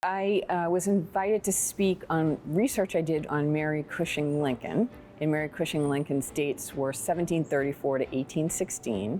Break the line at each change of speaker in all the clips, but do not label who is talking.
I was invited to speak on research I did on Mary Cushing Lincoln. And Mary Cushing Lincoln's dates were 1734 to 1816.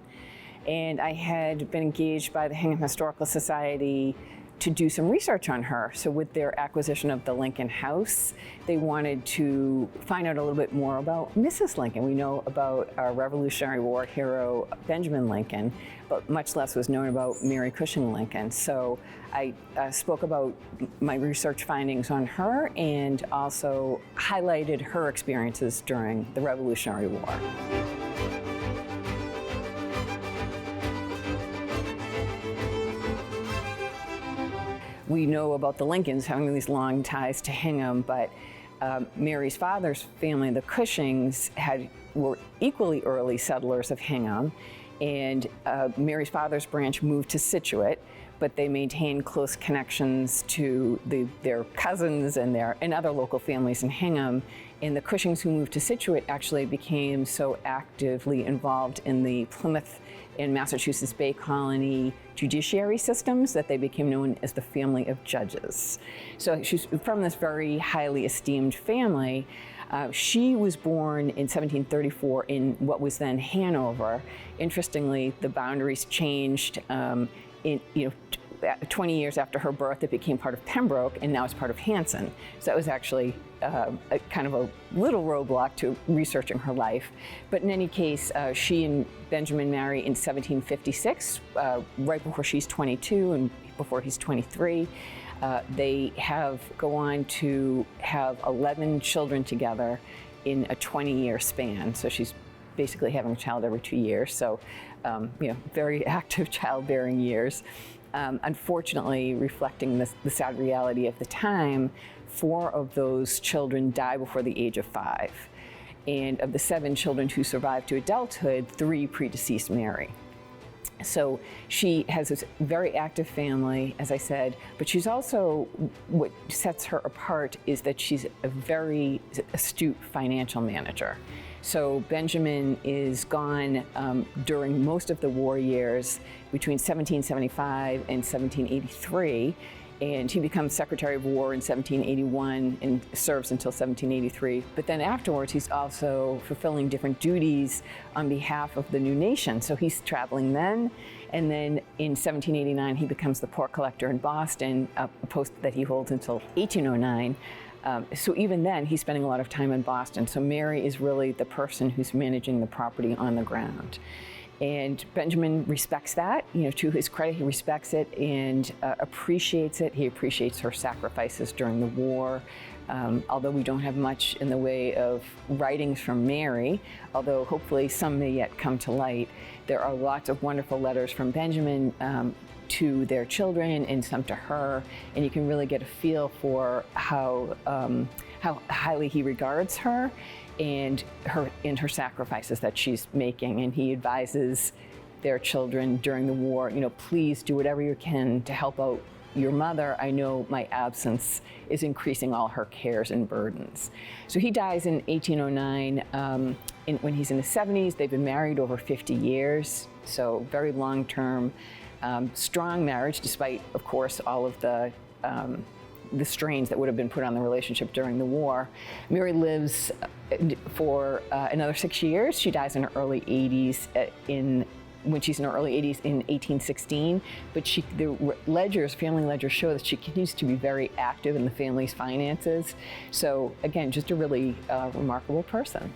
And I had been engaged by the Hingham Historical Society to do some research on her. So with their acquisition of the Lincoln House, they wanted to find out a little bit more about Mrs. Lincoln. We know about our Revolutionary War hero, Benjamin Lincoln, but much less was known about Mary Cushing Lincoln. So I spoke about my research findings on her and also highlighted her experiences during the Revolutionary War. We know about the Lincolns having these long ties to Hingham, but Mary's father's family, the Cushings, were equally early settlers of Hingham, and Mary's father's branch moved to Scituate, but they maintained close connections to their cousins and other local families in Hingham. And the Cushings who moved to Scituate actually became so actively involved in the Plymouth and Massachusetts Bay Colony judiciary systems that they became known as the family of judges. So she's from this very highly esteemed family. She was born in 1734 in what was then Hanover. Interestingly, the boundaries changed 20 years after her birth. It became part of Pembroke, and now it's part of Hanson. So that was actually a kind of a little roadblock to researching her life. But in any case, she and Benjamin marry in 1756, right before she's 22 and before he's 23. They go on to have 11 children together in a 20-year span. So she's basically having a child every 2 years. So, very active childbearing years. Unfortunately, reflecting the sad reality of the time, 4 of those children die before the age of 5. And of the 7 children who survived to adulthood, 3 predeceased Mary. So she has this very active family, as I said, but she's also, what sets her apart is that she's a very astute financial manager. So Benjamin is gone during most of the war years between 1775 and 1783, and he becomes Secretary of War in 1781 and serves until 1783. But then afterwards, he's also fulfilling different duties on behalf of the new nation. So he's traveling then, and then in 1789, he becomes the port collector in Boston, a post that he holds until 1809. So even then, he's spending a lot of time in Boston. So Mary is really the person who's managing the property on the ground. And Benjamin respects that, to his credit, he respects it and appreciates it. He appreciates her sacrifices during the war. Although we don't have much in the way of writings from Mary, although hopefully some may yet come to light, there are lots of wonderful letters from Benjamin to their children and some to her, and you can really get a feel for how highly he regards her and her sacrifices that she's making. And he advises their children during the war, please do whatever you can to help out your mother. I know my absence is increasing all her cares and burdens. So he dies in 1809 when he's in his 70s. They've been married over 50 years, so very long-term, strong marriage, despite, of course, all of the strains that would have been put on the relationship during the war. Mary lives for another 6 years. She dies in her early 80s when she's in her early 80s in 1816, but the family ledgers show that she continues to be very active in the family's finances. So again, just a really remarkable person.